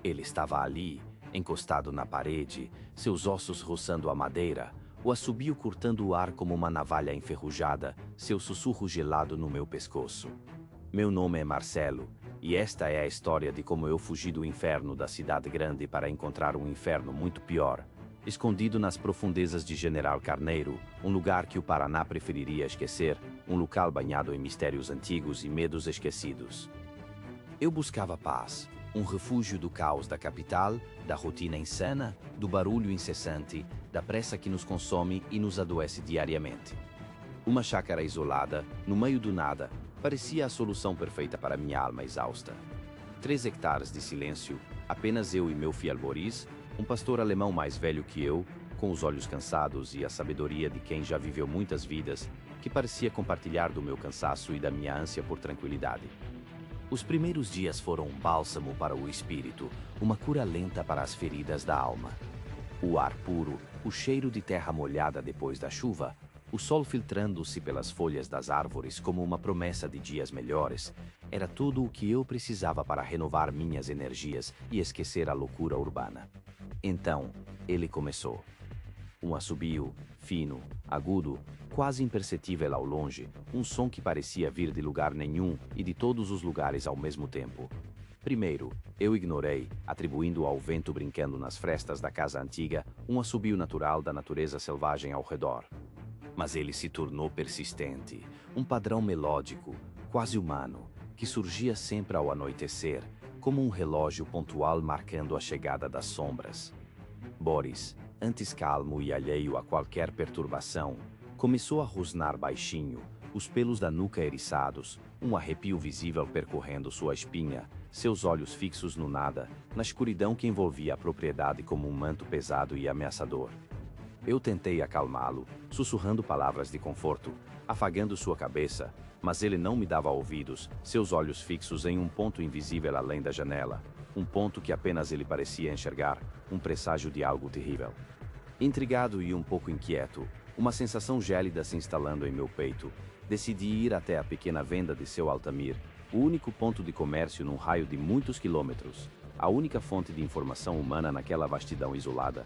Ele estava ali, encostado na parede, seus ossos roçando a madeira, o assobio cortando o ar como uma navalha enferrujada, seu sussurro gelado no meu pescoço. Meu nome é Marcelo, e esta é a história de como eu fugi do inferno da cidade grande para encontrar um inferno muito pior, escondido nas profundezas de General Carneiro, um lugar que o Paraná preferiria esquecer, um local banhado em mistérios antigos e medos esquecidos. Eu buscava paz, um refúgio do caos da capital, da rotina insana, do barulho incessante, da pressa que nos consome e nos adoece diariamente. Uma chácara isolada, no meio do nada, parecia a solução perfeita para minha alma exausta. 3 hectares de silêncio, apenas eu e meu fiel Boris, um pastor alemão mais velho que eu, com os olhos cansados e a sabedoria de quem já viveu muitas vidas, que parecia compartilhar do meu cansaço e da minha ânsia por tranquilidade. Os primeiros dias foram um bálsamo para o espírito, uma cura lenta para as feridas da alma. O ar puro, o cheiro de terra molhada depois da chuva, o sol filtrando-se pelas folhas das árvores como uma promessa de dias melhores, era tudo o que eu precisava para renovar minhas energias e esquecer a loucura urbana. Então, ele começou. Um assobio, fino, agudo, quase imperceptível ao longe, um som que parecia vir de lugar nenhum e de todos os lugares ao mesmo tempo. Primeiro, eu ignorei, atribuindo ao vento brincando nas frestas da casa antiga um assobio natural da natureza selvagem ao redor. Mas ele se tornou persistente, um padrão melódico, quase humano, que surgia sempre ao anoitecer, como um relógio pontual marcando a chegada das sombras. Boris, antes calmo e alheio a qualquer perturbação, começou a rosnar baixinho, os pelos da nuca eriçados, um arrepio visível percorrendo sua espinha, seus olhos fixos no nada, na escuridão que envolvia a propriedade como um manto pesado e ameaçador. Eu tentei acalmá-lo, sussurrando palavras de conforto, afagando sua cabeça, mas ele não me dava ouvidos, seus olhos fixos em um ponto invisível além da janela, um ponto que apenas ele parecia enxergar, um presságio de algo terrível. Intrigado e um pouco inquieto, uma sensação gélida se instalando em meu peito, decidi ir até a pequena venda de seu Altamir, o único ponto de comércio num raio de muitos quilômetros, a única fonte de informação humana naquela vastidão isolada.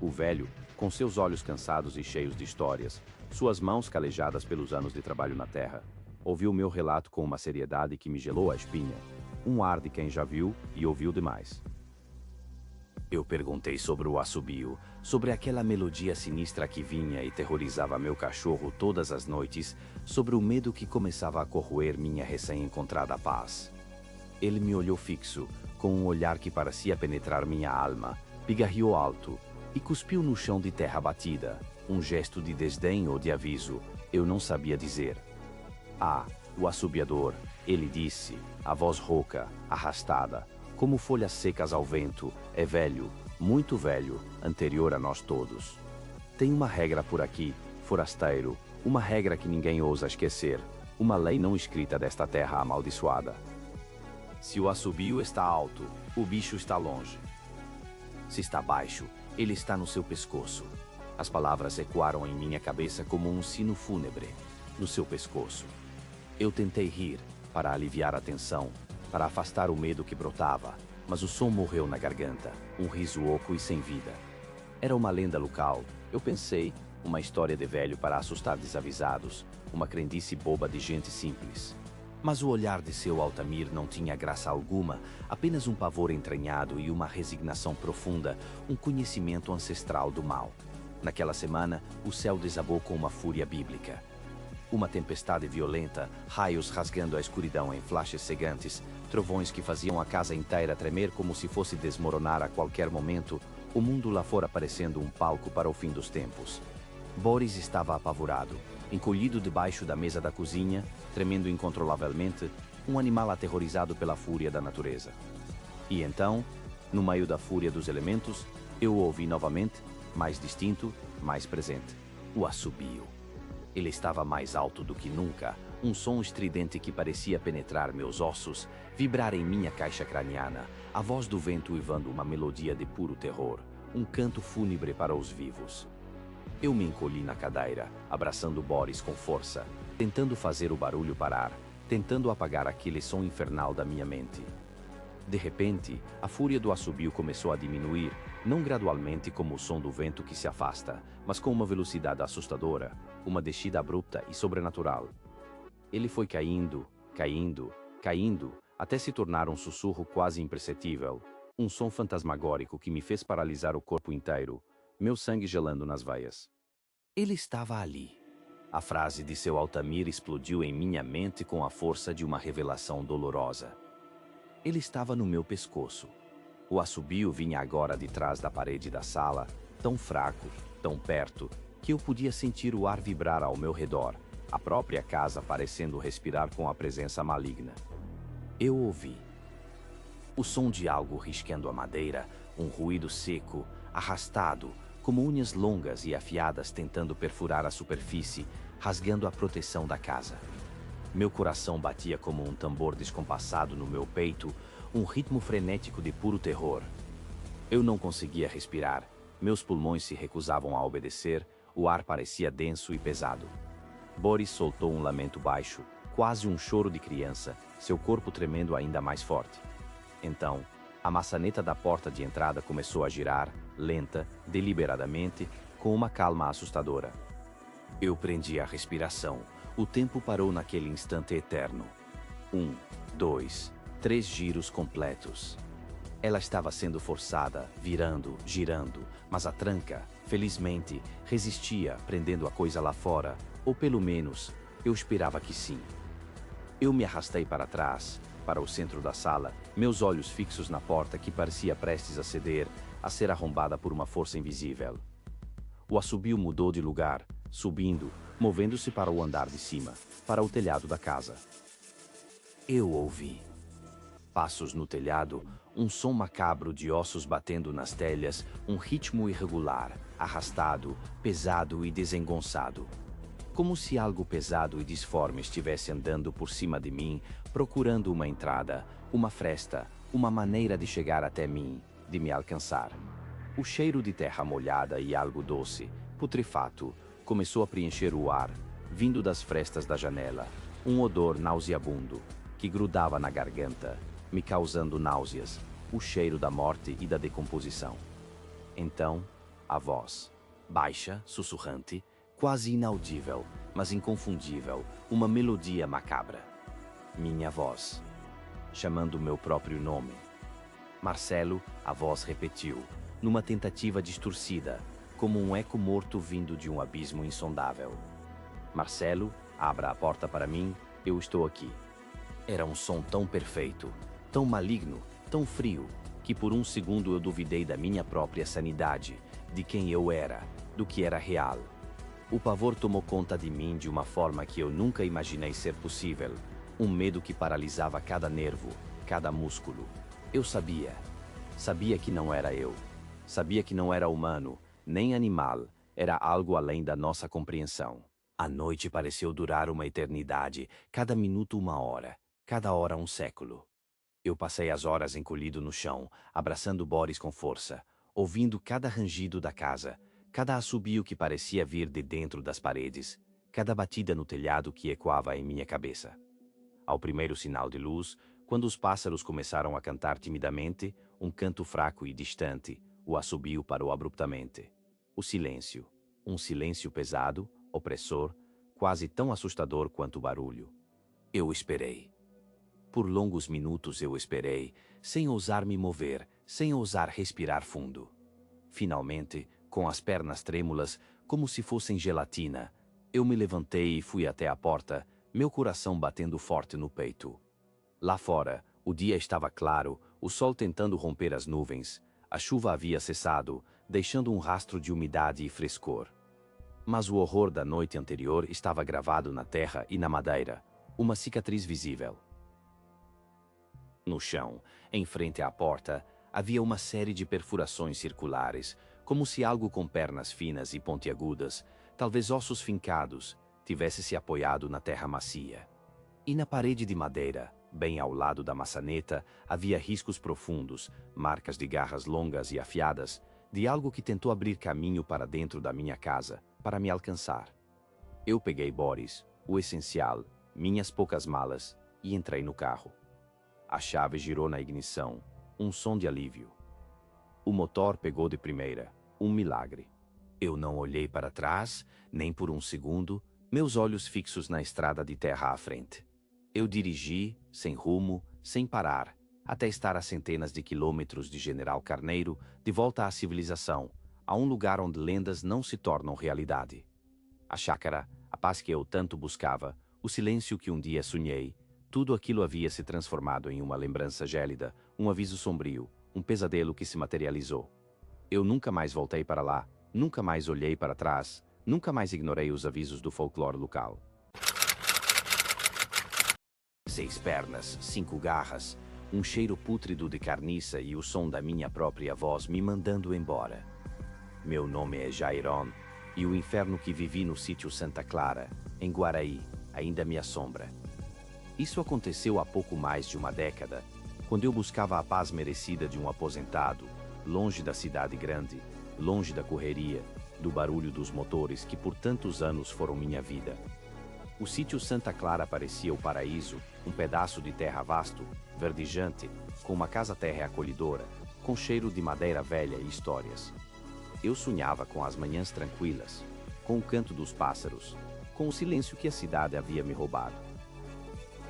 O velho, com seus olhos cansados e cheios de histórias, suas mãos calejadas pelos anos de trabalho na terra, ouviu meu relato com uma seriedade que me gelou a espinha, um ar de quem já viu e ouviu demais. Eu perguntei sobre o assobio, sobre aquela melodia sinistra que vinha e terrorizava meu cachorro todas as noites, sobre o medo que começava a corroer minha recém-encontrada paz. Ele me olhou fixo, com um olhar que parecia penetrar minha alma, pigarreou alto e cuspiu no chão de terra batida, um gesto de desdém ou de aviso, eu não sabia dizer. Ah, o assobiador, ele disse, a voz rouca, arrastada, como folhas secas ao vento, é velho, muito velho, anterior a nós todos. Tem uma regra por aqui, forasteiro, uma regra que ninguém ousa esquecer, uma lei não escrita desta terra amaldiçoada. Se o assobio está alto, o bicho está longe. Se está baixo, ele está no seu pescoço. As palavras ecoaram em minha cabeça como um sino fúnebre, no seu pescoço. Eu tentei rir, para aliviar a tensão, para afastar o medo que brotava, mas o som morreu na garganta, um riso oco e sem vida. Era uma lenda local, eu pensei, uma história de velho para assustar desavisados, uma crendice boba de gente simples. Mas o olhar de seu Altamir não tinha graça alguma, apenas um pavor entranhado e uma resignação profunda, um conhecimento ancestral do mal. Naquela semana, o céu desabou com uma fúria bíblica. Uma tempestade violenta, raios rasgando a escuridão em flashes cegantes, trovões que faziam a casa inteira tremer como se fosse desmoronar a qualquer momento, o mundo lá fora parecendo um palco para o fim dos tempos. Boris estava apavorado, encolhido debaixo da mesa da cozinha, tremendo incontrolavelmente, um animal aterrorizado pela fúria da natureza. E então, no meio da fúria dos elementos, eu o ouvi novamente, mais distinto, mais presente, o assobio. Ele estava mais alto do que nunca, um som estridente que parecia penetrar meus ossos, vibrar em minha caixa craniana, a voz do vento uivando uma melodia de puro terror, um canto fúnebre para os vivos. Eu me encolhi na cadeira, abraçando Boris com força, tentando fazer o barulho parar, tentando apagar aquele som infernal da minha mente. De repente, a fúria do assobio começou a diminuir, não gradualmente como o som do vento que se afasta, mas com uma velocidade assustadora, uma descida abrupta e sobrenatural. Ele foi caindo, caindo, caindo, até se tornar um sussurro quase imperceptível, um som fantasmagórico que me fez paralisar o corpo inteiro, meu sangue gelando nas veias. Ele estava ali. A frase de seu Altamir explodiu em minha mente com a força de uma revelação dolorosa. Ele estava no meu pescoço. O assobio vinha agora de trás da parede da sala, tão fraco, tão perto, que eu podia sentir o ar vibrar ao meu redor, a própria casa parecendo respirar com a presença maligna. Eu ouvi o som de algo riscando a madeira, um ruído seco, arrastado, como unhas longas e afiadas tentando perfurar a superfície, rasgando a proteção da casa. Meu coração batia como um tambor descompassado no meu peito, um ritmo frenético de puro terror. Eu não conseguia respirar, meus pulmões se recusavam a obedecer, o ar parecia denso e pesado. Boris soltou um lamento baixo, quase um choro de criança, seu corpo tremendo ainda mais forte. Então, a maçaneta da porta de entrada começou a girar, lenta, deliberadamente, com uma calma assustadora. Eu prendi a respiração. O tempo parou naquele instante eterno. 1, 2, 3 giros completos. Ela estava sendo forçada, virando, girando, mas a tranca, felizmente, resistia, prendendo a coisa lá fora, ou pelo menos, eu esperava que sim. Eu me arrastei para trás, para o centro da sala, meus olhos fixos na porta que parecia prestes a ceder, a ser arrombada por uma força invisível. O assobio mudou de lugar, subindo, movendo-se para o andar de cima, para o telhado da casa. Eu ouvi passos no telhado, um som macabro de ossos batendo nas telhas, um ritmo irregular, arrastado, pesado e desengonçado. Como se algo pesado e disforme estivesse andando por cima de mim, procurando uma entrada, uma fresta, uma maneira de chegar até mim, de me alcançar. O cheiro de terra molhada e algo doce, putrefato, começou a preencher o ar, vindo das frestas da janela, um odor nauseabundo, que grudava na garganta, me causando náuseas, o cheiro da morte e da decomposição. Então, a voz, baixa, sussurrante, quase inaudível, mas inconfundível, uma melodia macabra. Minha voz, chamando meu próprio nome. Marcelo, a voz repetiu, numa tentativa distorcida, como um eco morto vindo de um abismo insondável. Marcelo, abra a porta para mim, eu estou aqui. Era um som tão perfeito, tão maligno, tão frio, que por um segundo eu duvidei da minha própria sanidade, de quem eu era, do que era real. O pavor tomou conta de mim de uma forma que eu nunca imaginei ser possível, um medo que paralisava cada nervo, cada músculo. Eu sabia que não era eu, sabia que não era humano, nem animal, era algo além da nossa compreensão. A noite pareceu durar uma eternidade, cada minuto uma hora, cada hora um século. Eu passei as horas encolhido no chão, abraçando Boris com força, ouvindo cada rangido da casa, cada assobio que parecia vir de dentro das paredes, cada batida no telhado que ecoava em minha cabeça. Ao primeiro sinal de luz, quando os pássaros começaram a cantar timidamente, um canto fraco e distante, o assobio parou abruptamente. O silêncio, um silêncio pesado, opressor, quase tão assustador quanto o barulho. Eu esperei. Por longos minutos eu esperei, sem ousar me mover, sem ousar respirar fundo. Finalmente, com as pernas trêmulas, como se fossem gelatina, eu me levantei e fui até a porta, meu coração batendo forte no peito. Lá fora, o dia estava claro, o sol tentando romper as nuvens, a chuva havia cessado, deixando um rastro de umidade e frescor. Mas o horror da noite anterior estava gravado na terra e na madeira, uma cicatriz visível. No chão, em frente à porta, havia uma série de perfurações circulares, como se algo com pernas finas e pontiagudas, talvez ossos fincados, tivesse se apoiado na terra macia. E na parede de madeira, bem ao lado da maçaneta, havia riscos profundos, marcas de garras longas e afiadas, de algo que tentou abrir caminho para dentro da minha casa, para me alcançar. Eu peguei Boris, o essencial, minhas poucas malas, e entrei no carro. A chave girou na ignição. Um som de alívio. O motor pegou de primeira. Um milagre. Eu não olhei para trás, nem por um segundo, meus olhos fixos na estrada de terra à frente. Eu dirigi, sem rumo, sem parar, até estar a centenas de quilômetros de General Carneiro, de volta à civilização, a um lugar onde lendas não se tornam realidade. A chácara, a paz que eu tanto buscava, o silêncio que um dia sonhei, tudo aquilo havia se transformado em uma lembrança gélida, um aviso sombrio, um pesadelo que se materializou. Eu nunca mais voltei para lá, nunca mais olhei para trás, nunca mais ignorei os avisos do folclore local. 6 pernas, 5 garras, um cheiro pútrido de carniça e o som da minha própria voz me mandando embora. Meu nome é Jairon, e o inferno que vivi no sítio Santa Clara, em Guaraí, ainda me assombra. Isso aconteceu há pouco mais de uma década, quando eu buscava a paz merecida de um aposentado, longe da cidade grande, longe da correria, do barulho dos motores que por tantos anos foram minha vida. O sítio Santa Clara parecia o paraíso, um pedaço de terra vasto, verdejante, com uma casa-terra acolhedora, com cheiro de madeira velha e histórias. Eu sonhava com as manhãs tranquilas, com o canto dos pássaros, com o silêncio que a cidade havia me roubado.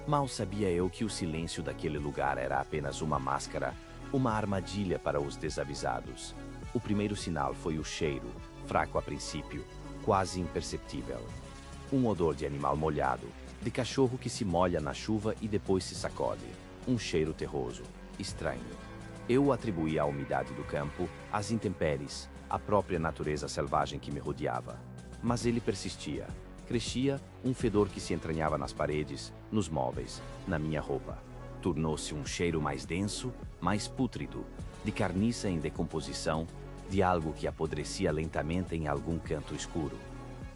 Mal sabia eu que o silêncio daquele lugar era apenas uma máscara, uma armadilha para os desavisados. O primeiro sinal foi o cheiro, fraco a princípio, quase imperceptível. Um odor de animal molhado, de cachorro que se molha na chuva e depois se sacode. Um cheiro terroso, estranho. Eu o atribuía à umidade do campo, às intempéries, à própria natureza selvagem que me rodeava. Mas ele persistia. Crescia, um fedor que se entranhava nas paredes, nos móveis, na minha roupa. Tornou-se um cheiro mais denso, mais pútrido, de carniça em decomposição, de algo que apodrecia lentamente em algum canto escuro.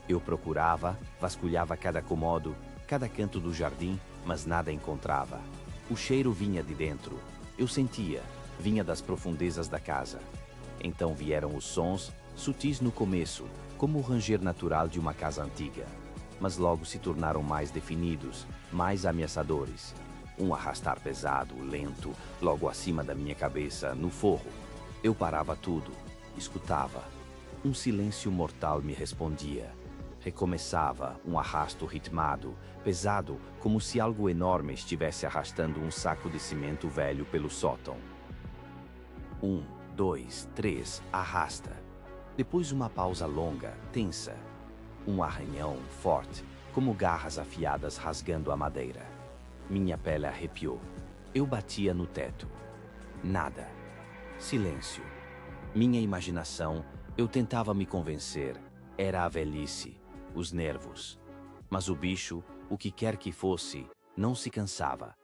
Eu procurava, vasculhava cada cômodo, cada canto do jardim, mas nada encontrava. O cheiro vinha de dentro. Eu sentia, vinha das profundezas da casa. Então vieram os sons, sutis no começo, como o ranger natural de uma casa antiga. Mas logo se tornaram mais definidos, mais ameaçadores. Um arrastar pesado, lento, logo acima da minha cabeça, no forro. Eu parava tudo, escutava. Um silêncio mortal me respondia. Recomeçava, um arrasto ritmado, pesado, como se algo enorme estivesse arrastando um saco de cimento velho pelo sótão. 1, 2, 3, arrasta. Depois uma pausa longa, tensa. Um arranhão forte, como garras afiadas rasgando a madeira. Minha pele arrepiou. Eu batia no teto. Nada. Silêncio. Minha imaginação, eu tentava me convencer. Era a velhice, os nervos. Mas o bicho, o que quer que fosse, não se cansava.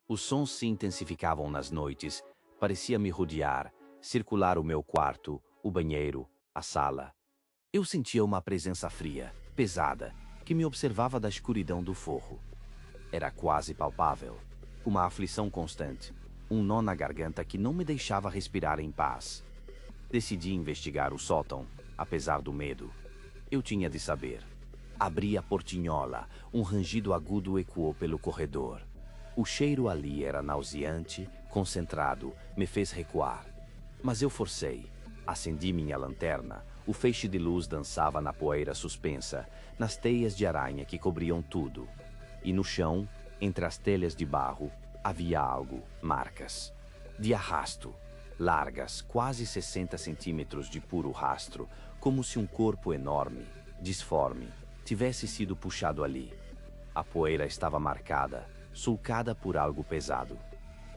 Os sons se intensificavam nas noites, parecia me rodear, circular o meu quarto, o banheiro, a sala. Eu sentia uma presença fria, pesada, que me observava da escuridão do forro. Era quase palpável. Uma aflição constante, um nó na garganta que não me deixava respirar em paz. Decidi investigar o sótão, apesar do medo. Eu tinha de saber. Abri a portinhola, um rangido agudo ecoou pelo corredor. O cheiro ali era nauseante, concentrado, me fez recuar. Mas eu forcei. Acendi minha lanterna. O feixe de luz dançava na poeira suspensa, nas teias de aranha que cobriam tudo. E no chão, entre as telhas de barro, havia algo, marcas. De arrasto, largas, quase 60 centímetros de puro rastro, como se um corpo enorme, disforme, tivesse sido puxado ali. A poeira estava marcada, sulcada por algo pesado.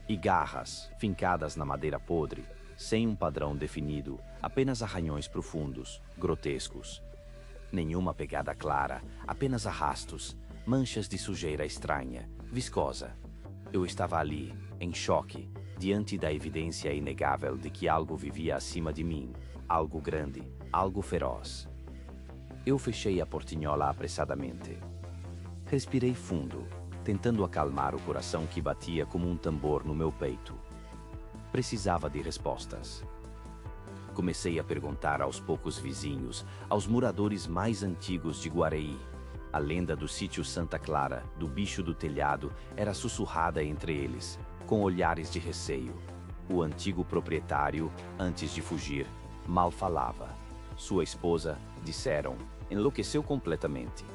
E garras, fincadas na madeira podre, sem um padrão definido, apenas arranhões profundos, grotescos. Nenhuma pegada clara, apenas arrastos, manchas de sujeira estranha, viscosa. Eu estava ali, em choque, diante da evidência inegável de que algo vivia acima de mim, algo grande, algo feroz. Eu fechei a portinhola apressadamente. Respirei fundo, tentando acalmar o coração que batia como um tambor no meu peito. Precisava de respostas. Comecei a perguntar aos poucos vizinhos, aos moradores mais antigos de Guaraí. A lenda do sítio Santa Clara, do bicho do telhado, era sussurrada entre eles. com olhares de receio. O antigo proprietário, antes de fugir, mal falava. Sua esposa, disseram, enlouqueceu completamente.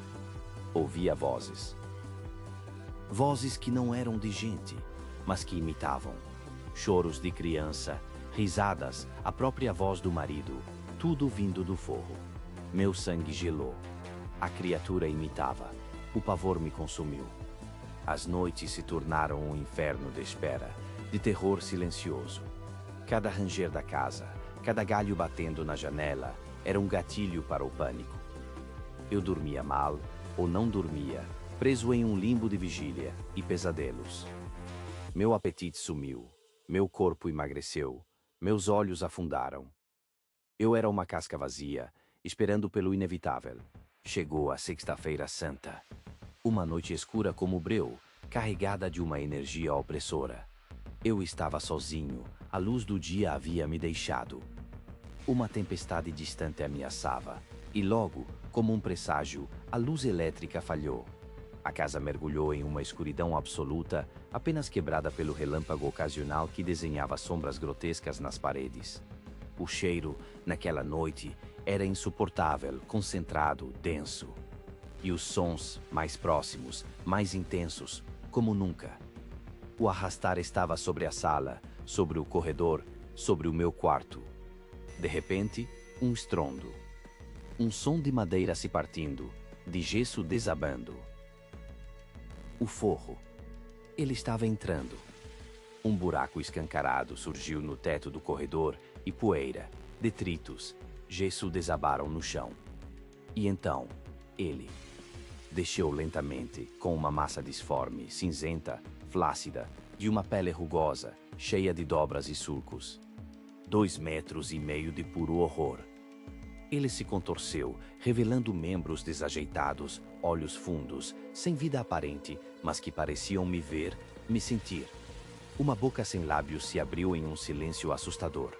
Ouvia vozes. Vozes que não eram de gente, mas que imitavam. Choros de criança, risadas, a própria voz do marido, tudo vindo do forro. Meu sangue gelou. A criatura imitava. O pavor me consumiu. As noites se tornaram um inferno de espera, de terror silencioso. Cada ranger da casa, cada galho batendo na janela, era um gatilho para o pânico. Eu dormia mal, ou não dormia, preso em um limbo de vigília e pesadelos. Meu apetite sumiu, meu corpo emagreceu, meus olhos afundaram. Eu era uma casca vazia, esperando pelo inevitável. Chegou a Sexta-feira Santa. Uma noite escura como breu, carregada de uma energia opressora. Eu estava sozinho, a luz do dia havia me deixado. Uma tempestade distante ameaçava, e logo, como um presságio, a luz elétrica falhou. A casa mergulhou em uma escuridão absoluta, apenas quebrada pelo relâmpago ocasional que desenhava sombras grotescas nas paredes. O cheiro, naquela noite, era insuportável, concentrado, denso. E os sons, mais próximos, mais intensos, como nunca. O arrastar estava sobre a sala, sobre o corredor, sobre o meu quarto. De repente, um estrondo. Um som de madeira se partindo, de gesso desabando. O forro. Ele estava entrando. Um buraco escancarado surgiu no teto do corredor e poeira, detritos, gesso desabaram no chão. E então, ele desceu lentamente, com uma massa disforme, cinzenta, flácida, de uma pele rugosa, cheia de dobras e sulcos. 2,5 metros de puro horror. Ele se contorceu, revelando membros desajeitados, olhos fundos, sem vida aparente, mas que pareciam me ver, me sentir. Uma boca sem lábios se abriu em um silêncio assustador.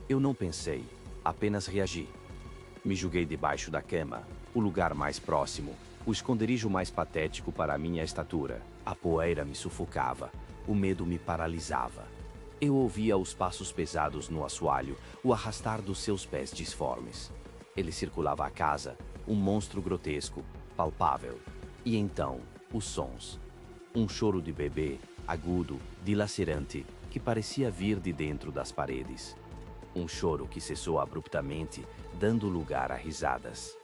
Eu não pensei, apenas reagi. Me joguei debaixo da cama, o lugar mais próximo, o esconderijo mais patético para a minha estatura. A poeira me sufocava, o medo me paralisava. Eu ouvia os passos pesados no assoalho, o arrastar dos seus pés disformes. Ele circulava a casa, um monstro grotesco, palpável. E então, os sons. Um choro de bebê, agudo, dilacerante, que parecia vir de dentro das paredes. Um choro que cessou abruptamente, dando lugar a risadas.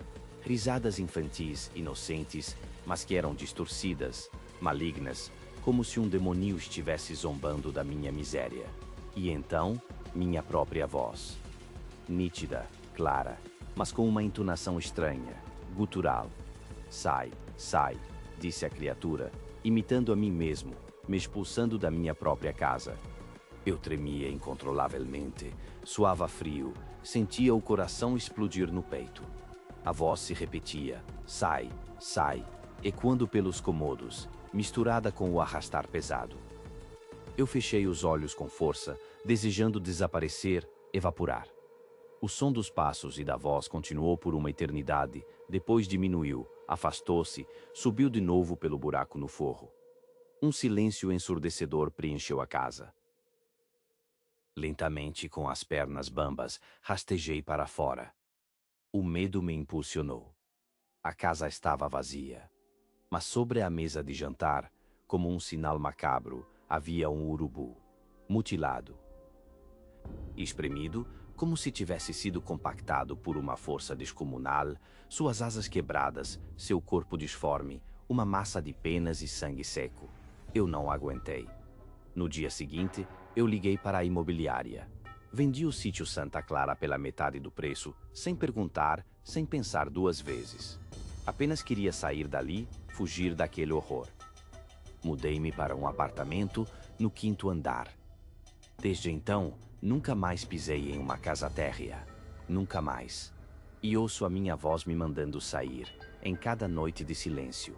Risadas infantis, inocentes, mas que eram distorcidas, malignas, como se um demoninho estivesse zombando da minha miséria. E então, minha própria voz. Nítida, clara, mas com uma entonação estranha, gutural. Sai, sai, disse a criatura, imitando a mim mesmo, me expulsando da minha própria casa. Eu tremia incontrolavelmente, suava frio, sentia o coração explodir no peito. A voz se repetia, sai, sai, ecoando pelos cômodos, misturada com o arrastar pesado. Eu fechei os olhos com força, desejando desaparecer, evaporar. O som dos passos e da voz continuou por uma eternidade, depois diminuiu, afastou-se, subiu de novo pelo buraco no forro. Um silêncio ensurdecedor preencheu a casa. Lentamente, com as pernas bambas, rastejei para fora. O medo me impulsionou. A casa estava vazia. Mas sobre a mesa de jantar, como um sinal macabro, havia um urubu, mutilado. Espremido, como se tivesse sido compactado por uma força descomunal, suas asas quebradas, seu corpo disforme, uma massa de penas e sangue seco. Eu não aguentei. No dia seguinte, eu liguei para a imobiliária. Vendi o sítio Santa Clara pela metade do preço, sem perguntar, sem pensar duas vezes. Apenas queria sair dali, fugir daquele horror. Mudei-me para um apartamento no 5º andar. Desde então, nunca mais pisei em uma casa térrea. Nunca mais. E ouço a minha voz me mandando sair, em cada noite de silêncio.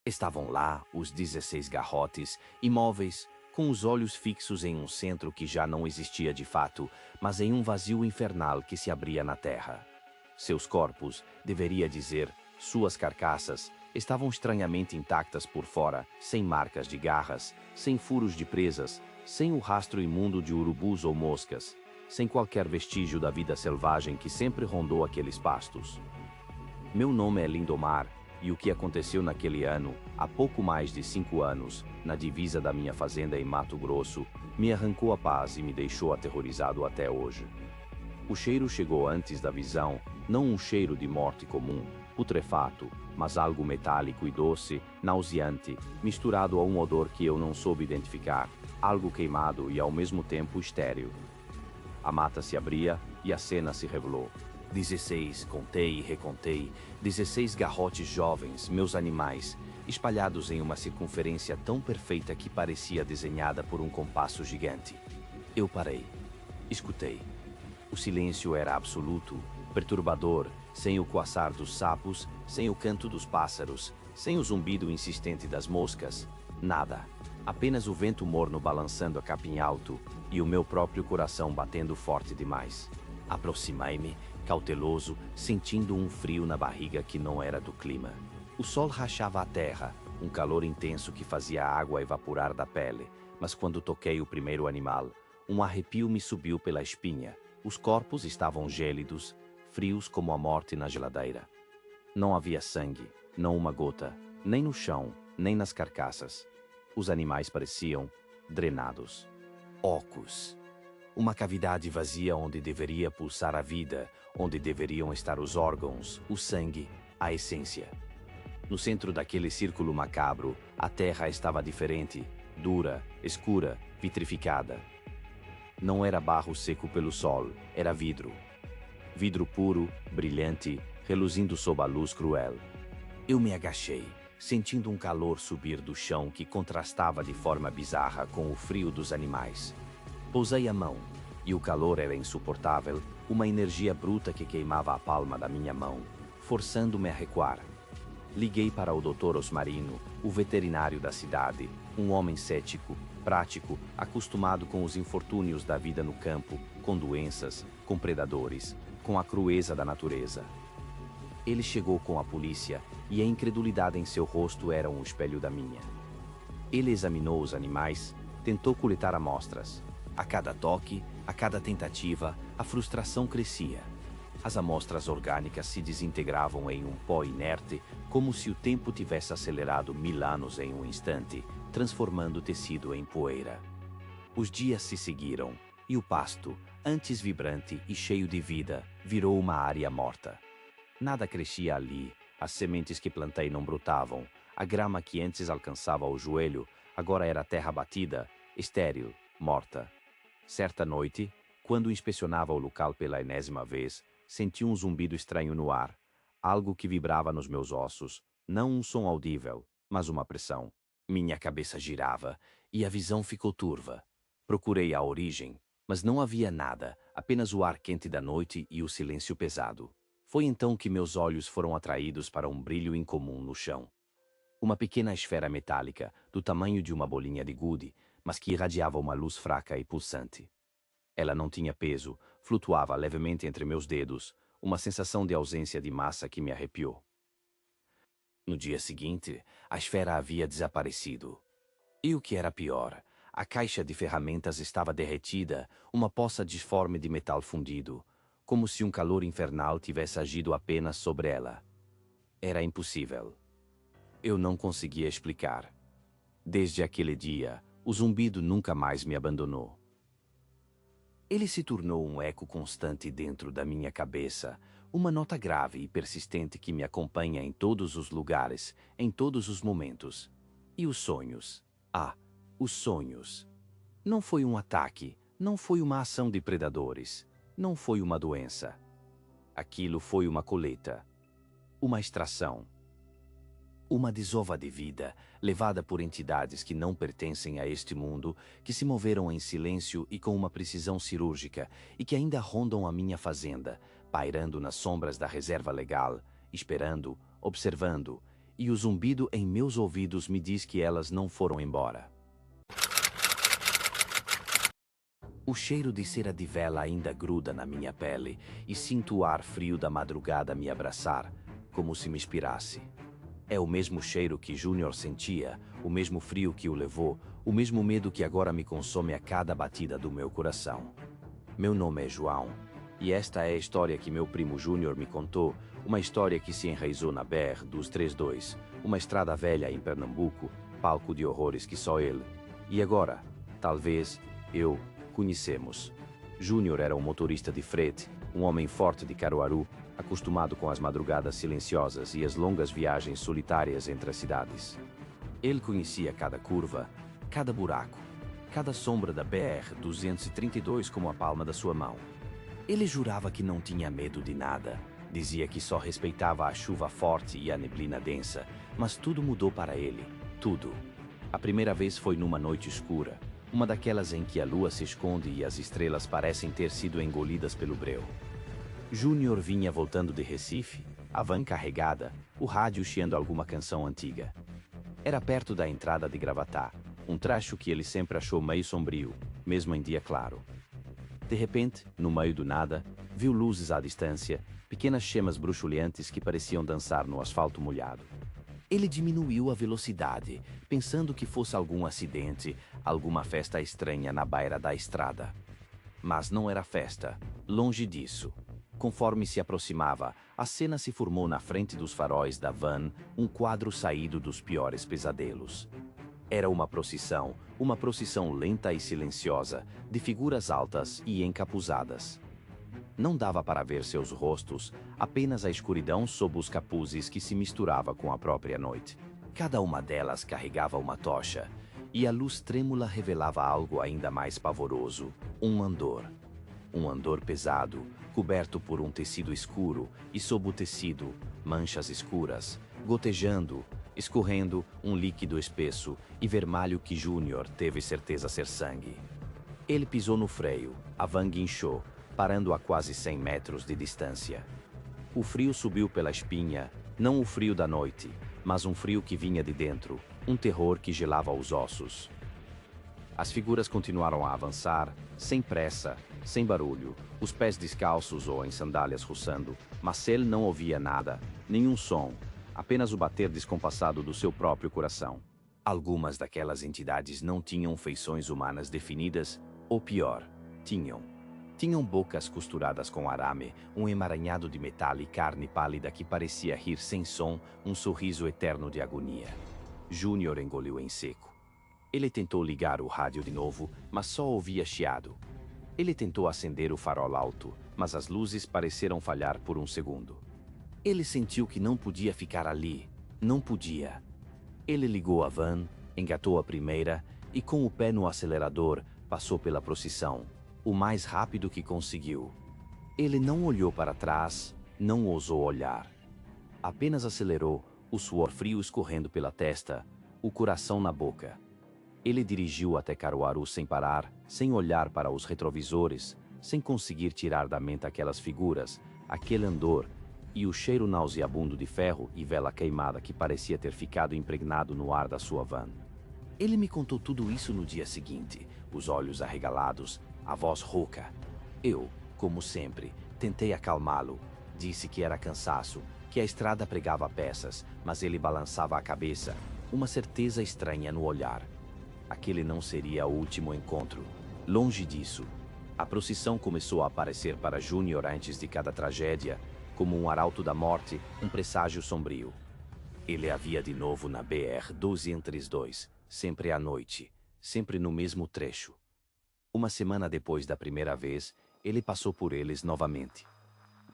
Estavam lá os 16 garrotes, imóveis, com os olhos fixos em um centro que já não existia de fato, mas em um vazio infernal que se abria na terra. Seus corpos, deveria dizer, suas carcaças, estavam estranhamente intactas por fora, sem marcas de garras, sem furos de presas, sem o rastro imundo de urubus ou moscas, sem qualquer vestígio da vida selvagem que sempre rondou aqueles pastos. Meu nome é Lindomar, e o que aconteceu naquele ano, há pouco mais de 5 anos, na divisa da minha fazenda em Mato Grosso, me arrancou a paz e me deixou aterrorizado até hoje. O cheiro chegou antes da visão, não um cheiro de morte comum, putrefato, mas algo metálico e doce, nauseante, misturado a um odor que eu não soube identificar, algo queimado e ao mesmo tempo estéril. A mata se abria e a cena se revelou. 16, contei e recontei, 16 garrotes jovens, meus animais, espalhados em uma circunferência tão perfeita que parecia desenhada por um compasso gigante. Eu parei. Escutei. O silêncio era absoluto, perturbador, sem o coaçar dos sapos, sem o canto dos pássaros, sem o zumbido insistente das moscas. Nada. Apenas o vento morno balançando a capim alto e o meu próprio coração batendo forte demais. Aproximei-me, cauteloso, sentindo um frio na barriga que não era do clima. O sol rachava a terra, um calor intenso que fazia a água evaporar da pele, mas quando toquei o primeiro animal, um arrepio me subiu pela espinha. Os corpos estavam gélidos, frios como a morte na geladeira. Não havia sangue, não uma gota, nem no chão, nem nas carcaças. Os animais pareciam drenados. Ocos. Uma cavidade vazia onde deveria pulsar a vida, onde deveriam estar os órgãos, o sangue, a essência. No centro daquele círculo macabro, a terra estava diferente, dura, escura, vitrificada. Não era barro seco pelo sol, era vidro. Vidro puro, brilhante, reluzindo sob a luz cruel. Eu me agachei, sentindo um calor subir do chão que contrastava de forma bizarra com o frio dos animais. Pousei a mão, e o calor era insuportável, uma energia bruta que queimava a palma da minha mão, forçando-me a recuar. Liguei para o Dr. Osmarino, o veterinário da cidade, um homem cético, prático, acostumado com os infortúnios da vida no campo, com doenças, com predadores, com a crueza da natureza. Ele chegou com a polícia, e a incredulidade em seu rosto era um espelho da minha. Ele examinou os animais, tentou coletar amostras. A cada toque, a cada tentativa, a frustração crescia. As amostras orgânicas se desintegravam em um pó inerte, como se o tempo tivesse acelerado 1000 anos em um instante, transformando o tecido em poeira. Os dias se seguiram, e o pasto, antes vibrante e cheio de vida, virou uma área morta. Nada crescia ali, as sementes que plantei não brotavam, a grama que antes alcançava o joelho, agora era terra batida, estéril, morta. Certa noite, quando inspecionava o local pela enésima vez, senti um zumbido estranho no ar, algo que vibrava nos meus ossos, não um som audível, mas uma pressão. Minha cabeça girava, e a visão ficou turva. Procurei a origem, mas não havia nada, apenas o ar quente da noite e o silêncio pesado. Foi então que meus olhos foram atraídos para um brilho incomum no chão. Uma pequena esfera metálica, do tamanho de uma bolinha de gude, mas que irradiava uma luz fraca e pulsante. Ela não tinha peso, flutuava levemente entre meus dedos, uma sensação de ausência de massa que me arrepiou. No dia seguinte, a esfera havia desaparecido. E o que era pior, a caixa de ferramentas estava derretida, uma poça disforme de metal fundido, como se um calor infernal tivesse agido apenas sobre ela. Era impossível. Eu não conseguia explicar. Desde aquele dia, o zumbido nunca mais me abandonou. Ele se tornou um eco constante dentro da minha cabeça, uma nota grave e persistente que me acompanha em todos os lugares, em todos os momentos. E os sonhos? Ah, os sonhos. Não foi um ataque, não foi uma ação de predadores, não foi uma doença. Aquilo foi uma colheita, uma extração. Uma desova de vida, levada por entidades que não pertencem a este mundo, que se moveram em silêncio e com uma precisão cirúrgica, e que ainda rondam a minha fazenda, pairando nas sombras da reserva legal, esperando, observando, e o zumbido em meus ouvidos me diz que elas não foram embora. O cheiro de cera de vela ainda gruda na minha pele, e sinto o ar frio da madrugada me abraçar, como se me inspirasse. É o mesmo cheiro que Júnior sentia, o mesmo frio que o levou, o mesmo medo que agora me consome a cada batida do meu coração. Meu nome é João, e esta é a história que meu primo Júnior me contou, uma história que se enraizou na BR-232, uma estrada velha em Pernambuco, palco de horrores que só ele, e agora, talvez, eu, conhecemos. Júnior era um motorista de frete, um homem forte de Caruaru, acostumado com as madrugadas silenciosas e as longas viagens solitárias entre as cidades. Ele conhecia cada curva, cada buraco, cada sombra da BR-232 como a palma da sua mão. Ele jurava que não tinha medo de nada, dizia que só respeitava a chuva forte e a neblina densa, mas tudo mudou para ele, tudo. A primeira vez foi numa noite escura, uma daquelas em que a lua se esconde e as estrelas parecem ter sido engolidas pelo breu. Júnior vinha voltando de Recife, a van carregada, o rádio chiando alguma canção antiga. Era perto da entrada de Gravatá, um trecho que ele sempre achou meio sombrio, mesmo em dia claro. De repente, no meio do nada, viu luzes à distância, pequenas chamas bruxuleantes que pareciam dançar no asfalto molhado. Ele diminuiu a velocidade, pensando que fosse algum acidente, alguma festa estranha na beira da estrada. Mas não era festa, longe disso. Conforme se aproximava, a cena se formou na frente dos faróis da van, um quadro saído dos piores pesadelos. Era uma procissão lenta e silenciosa, de figuras altas e encapuzadas. Não dava para ver seus rostos, apenas a escuridão sob os capuzes que se misturava com a própria noite. Cada uma delas carregava uma tocha, e a luz trêmula revelava algo ainda mais pavoroso, um andor. Um andor pesado, coberto por um tecido escuro, e sob o tecido, manchas escuras, gotejando, escorrendo um líquido espesso e vermelho que Júnior teve certeza ser sangue. Ele pisou no freio, a van guinchou, parando a quase 100 metros de distância. O frio subiu pela espinha, não o frio da noite, mas um frio que vinha de dentro, um terror que gelava os ossos. As figuras continuaram a avançar, sem pressa, sem barulho, os pés descalços ou em sandálias roçando, mas ele não ouvia nada, nenhum som, apenas o bater descompassado do seu próprio coração. Algumas daquelas entidades não tinham feições humanas definidas, ou pior, tinham bocas costuradas com arame, um emaranhado de metal e carne pálida que parecia rir sem som, um sorriso eterno de agonia. Júnior engoliu em seco. Ele tentou ligar o rádio de novo, mas só ouvia chiado. Ele tentou acender o farol alto, mas as luzes pareceram falhar por um segundo. Ele sentiu que não podia ficar ali. Não podia. Ele ligou a van, engatou a primeira e, com o pé no acelerador, passou pela procissão, o mais rápido que conseguiu. Ele não olhou para trás, não ousou olhar. Apenas acelerou, o suor frio escorrendo pela testa, o coração na boca. Ele dirigiu até Caruaru sem parar, sem olhar para os retrovisores, sem conseguir tirar da mente aquelas figuras, aquele andor e o cheiro nauseabundo de ferro e vela queimada que parecia ter ficado impregnado no ar da sua van. Ele me contou tudo isso no dia seguinte, os olhos arregalados, a voz rouca. Eu, como sempre, tentei acalmá-lo. Disse que era cansaço, que a estrada pregava peças, mas ele balançava a cabeça, uma certeza estranha no olhar. Aquele não seria o último encontro. Longe disso. A procissão começou a aparecer para Júnior antes de cada tragédia, como um arauto da morte, um presságio sombrio. Ele a via de novo na BR-232, sempre à noite, sempre no mesmo trecho. Uma semana depois da primeira vez, ele passou por eles novamente.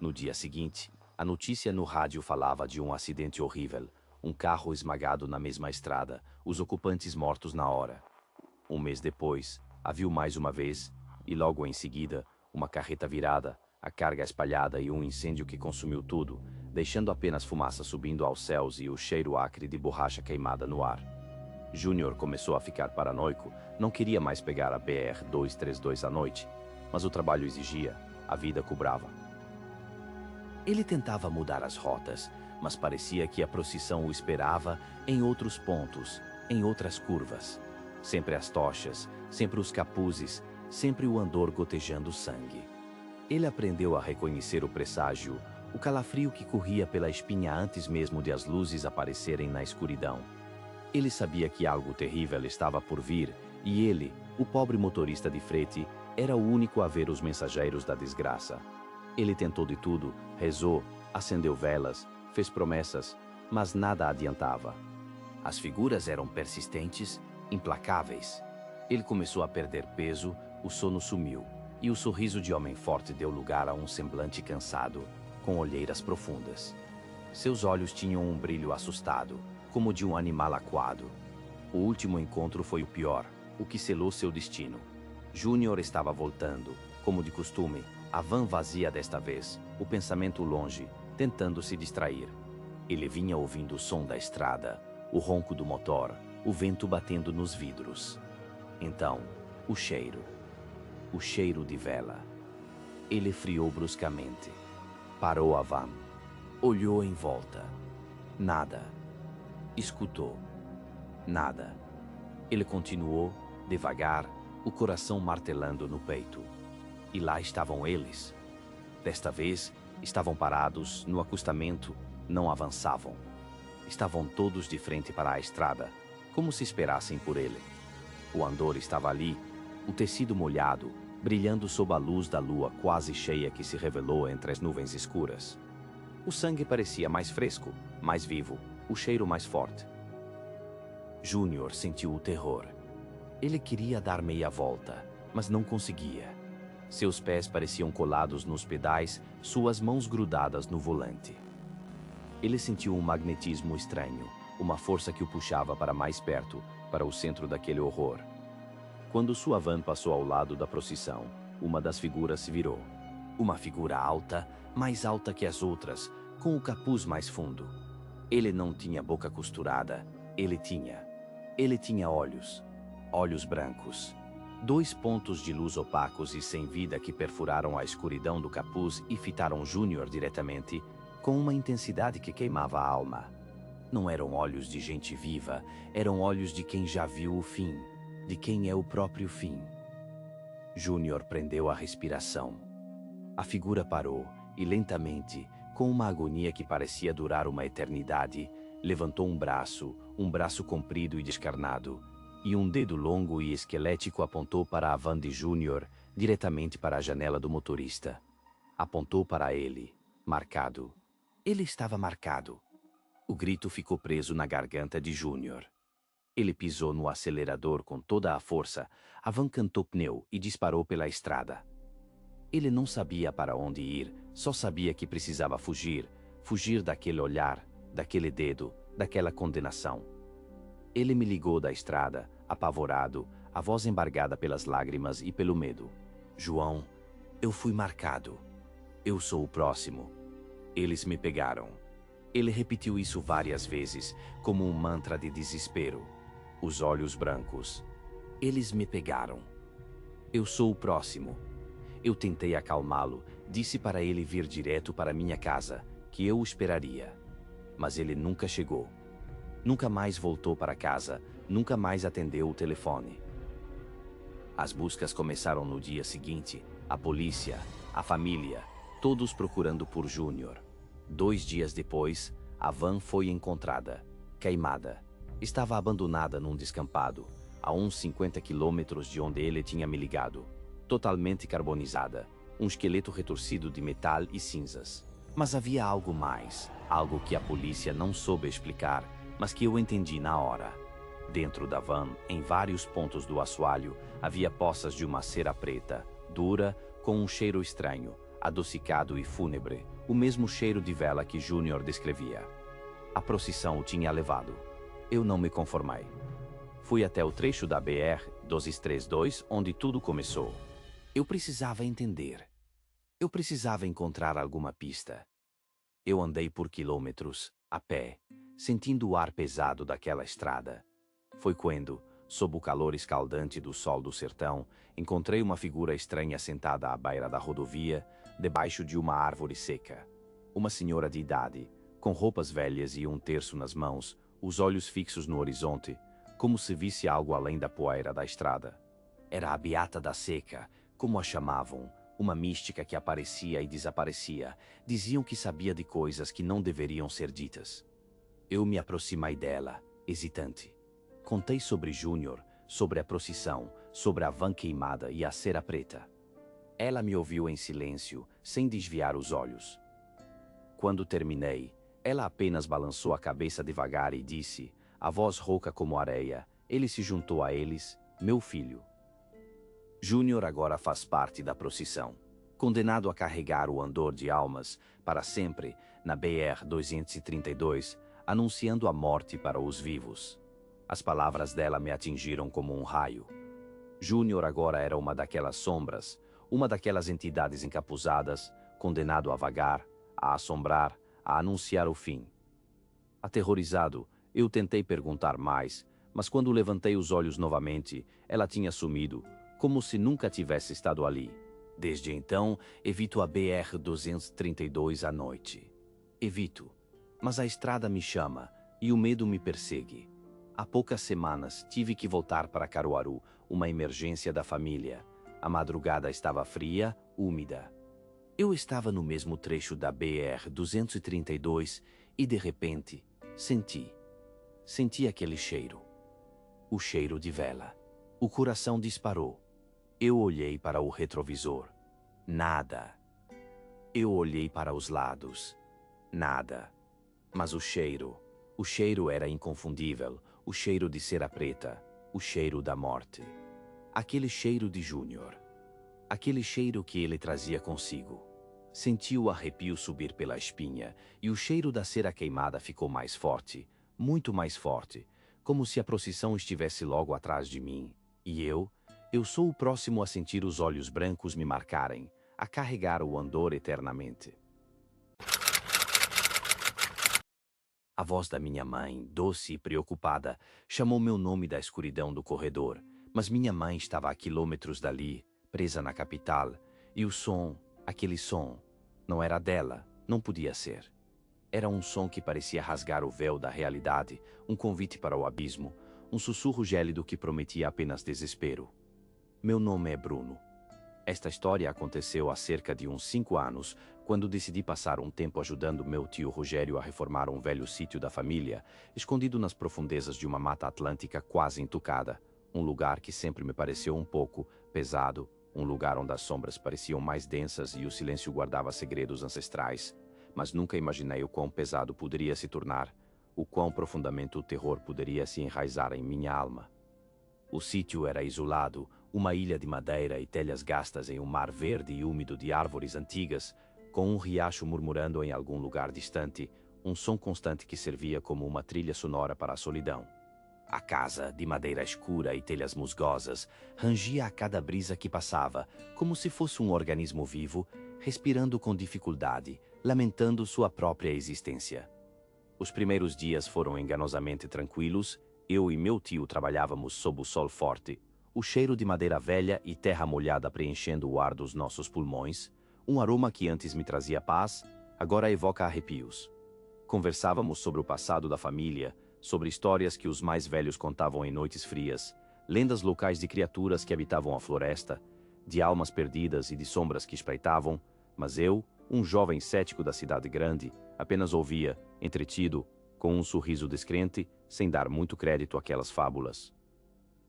No dia seguinte, a notícia no rádio falava de um acidente horrível, um carro esmagado na mesma estrada, os ocupantes mortos na hora. Um mês depois, a viu mais uma vez, e logo em seguida, uma carreta virada, a carga espalhada e um incêndio que consumiu tudo, deixando apenas fumaça subindo aos céus e o cheiro acre de borracha queimada no ar. Júnior começou a ficar paranoico, não queria mais pegar a BR-232 à noite, mas o trabalho exigia, a vida cobrava. Ele tentava mudar as rotas, mas parecia que a procissão o esperava em outros pontos, em outras curvas. Sempre as tochas, sempre os capuzes, sempre o andor gotejando sangue. Ele aprendeu a reconhecer o presságio, O calafrio que corria pela espinha antes mesmo de as luzes aparecerem na escuridão. Ele sabia que algo terrível estava por vir, e ele, o pobre motorista de frete, era o único a ver os mensageiros da desgraça. Ele tentou de tudo, rezou, acendeu velas, fez promessas, mas nada adiantava. As figuras eram persistentes, implacáveis. Ele começou a perder peso, o sono sumiu, e o sorriso de homem forte deu lugar a um semblante cansado, com olheiras profundas. Seus olhos tinham um brilho assustado, como de um animal acuado. O último encontro foi o pior, o que selou seu destino. Júnior estava voltando, como de costume, a van vazia desta vez, o pensamento longe, tentando se distrair. Ele vinha ouvindo o som da estrada, o ronco do motor, o vento batendo nos vidros. Então, o cheiro. O cheiro de vela. Ele friou bruscamente. Parou a van. Olhou em volta. Nada. Escutou. Nada. Ele continuou, devagar, o coração martelando no peito. E lá estavam eles. Desta vez, estavam parados no acostamento, não avançavam. Estavam todos de frente para a estrada, como se esperassem por ele. O andor estava ali, o tecido molhado, brilhando sob a luz da lua quase cheia que se revelou entre as nuvens escuras. O sangue parecia mais fresco, mais vivo, o cheiro mais forte. Júnior sentiu o terror. Ele queria dar meia volta, mas não conseguia. Seus pés pareciam colados nos pedais, suas mãos grudadas no volante. Ele sentiu um magnetismo estranho, uma força que o puxava para mais perto, para o centro daquele horror. Quando sua van passou ao lado da procissão, uma das figuras se virou. Uma figura alta, mais alta que as outras, com o capuz mais fundo. Ele não tinha boca costurada, ele tinha olhos. Olhos brancos. 2 pontos de luz opacos e sem vida que perfuraram a escuridão do capuz e fitaram Júnior diretamente, com uma intensidade que queimava a alma. Não eram olhos de gente viva, eram olhos de quem já viu o fim, de quem é o próprio fim. Júnior prendeu a respiração. A figura parou e lentamente, com uma agonia que parecia durar uma eternidade, levantou um braço comprido e descarnado, e um dedo longo e esquelético apontou para a van de Júnior, diretamente para a janela do motorista. Apontou para ele, marcado. Ele estava marcado. O grito ficou preso na garganta de Júnior. Ele pisou no acelerador com toda a força, a van cantou pneu e disparou pela estrada. Ele não sabia para onde ir, só sabia que precisava fugir, fugir daquele olhar, daquele dedo, daquela condenação. Ele me ligou da estrada, apavorado, a voz embargada pelas lágrimas e pelo medo. João, eu fui marcado. Eu sou o próximo. Eles me pegaram. Ele repetiu isso várias vezes, como um mantra de desespero. Os olhos brancos. Eles me pegaram. Eu sou o próximo. Eu tentei acalmá-lo, disse para ele vir direto para minha casa, que eu o esperaria. Mas ele nunca chegou. Nunca mais voltou para casa, nunca mais atendeu o telefone. As buscas começaram no dia seguinte, a polícia, a família, todos procurando por Júnior. 2 dias depois, a van foi encontrada, queimada. Estava abandonada num descampado, a uns 50 quilômetros de onde ele tinha me ligado. Totalmente carbonizada, um esqueleto retorcido de metal e cinzas. Mas havia algo mais, algo que a polícia não soube explicar, mas que eu entendi na hora. Dentro da van, em vários pontos do assoalho, havia poças de uma cera preta, dura, com um cheiro estranho, adocicado e fúnebre, o mesmo cheiro de vela que Júnior descrevia. A procissão o tinha levado. Eu não me conformei. Fui até o trecho da BR-232, onde tudo começou. Eu precisava entender. Eu precisava encontrar alguma pista. Eu andei por quilômetros, a pé, sentindo o ar pesado daquela estrada. Foi quando, sob o calor escaldante do sol do sertão, encontrei uma figura estranha sentada à beira da rodovia, debaixo de uma árvore seca. Uma senhora de idade, com roupas velhas e um terço nas mãos, os olhos fixos no horizonte, como se visse algo além da poeira da estrada. Era a Beata da Seca, como a chamavam, Uma mística que aparecia e desaparecia. Diziam que sabia de coisas que não deveriam ser ditas. Eu me aproximei dela, hesitante. Contei sobre Júnior, sobre a procissão, sobre a van queimada e a cera preta. Ela me ouviu em silêncio, sem desviar os olhos. Quando terminei, ela apenas balançou a cabeça devagar e disse, a voz rouca como areia, ele se juntou a eles, meu filho. Júnior agora faz parte da procissão, condenado a carregar o andor de almas, para sempre, na BR-232, anunciando a morte para os vivos. As palavras dela me atingiram como um raio. Júnior agora era uma daquelas sombras, uma daquelas entidades encapuzadas, condenado a vagar, a assombrar, a anunciar o fim. Aterrorizado, eu tentei perguntar mais, mas quando levantei os olhos novamente, ela tinha sumido, como se nunca tivesse estado ali. Desde então, evito a BR-232 à noite. Evito, mas a estrada me chama e o medo me persegue. Há poucas semanas tive que voltar para Caruaru, uma emergência da família. A madrugada estava fria, úmida. Eu estava no mesmo trecho da BR-232 e, de repente, senti aquele cheiro. O cheiro de vela. O coração disparou. Eu olhei para o retrovisor. Nada. Eu olhei para os lados. Nada. Mas o cheiro era inconfundível, o cheiro de cera preta, o cheiro da morte. Aquele cheiro de Júnior. Aquele cheiro que ele trazia consigo. Senti o arrepio subir pela espinha e o cheiro da cera queimada ficou mais forte, muito mais forte, como se a procissão estivesse logo atrás de mim. E eu sou o próximo a sentir os olhos brancos me marcarem, a carregar o andor eternamente. A voz da minha mãe, doce e preocupada, chamou meu nome da escuridão do corredor, mas minha mãe estava a quilômetros dali, presa na capital, e o som, aquele som, não era dela, não podia ser. Era um som que parecia rasgar o véu da realidade, um convite para o abismo, um sussurro gélido que prometia apenas desespero. Meu nome é Bruno. Esta história aconteceu há cerca de uns 5 anos, quando decidi passar um tempo ajudando meu tio Rogério a reformar um velho sítio da família, escondido nas profundezas de uma mata atlântica quase entucada, um lugar que sempre me pareceu um pouco pesado, um lugar onde as sombras pareciam mais densas e o silêncio guardava segredos ancestrais, mas nunca imaginei o quão pesado poderia se tornar, o quão profundamente o terror poderia se enraizar em minha alma. O sítio era isolado, uma ilha de madeira e telhas gastas em um mar verde e úmido de árvores antigas, com um riacho murmurando em algum lugar distante, um som constante que servia como uma trilha sonora para a solidão. A casa, de madeira escura e telhas musgosas, rangia a cada brisa que passava, como se fosse um organismo vivo, respirando com dificuldade, lamentando sua própria existência. Os primeiros dias foram enganosamente tranquilos. Eu e meu tio trabalhávamos sob o sol forte, o cheiro de madeira velha e terra molhada preenchendo o ar dos nossos pulmões, um aroma que antes me trazia paz, agora evoca arrepios. Conversávamos sobre o passado da família, sobre histórias que os mais velhos contavam em noites frias, lendas locais de criaturas que habitavam a floresta, de almas perdidas e de sombras que espreitavam, mas eu, um jovem cético da cidade grande, apenas ouvia, entretido, com um sorriso descrente, sem dar muito crédito àquelas fábulas.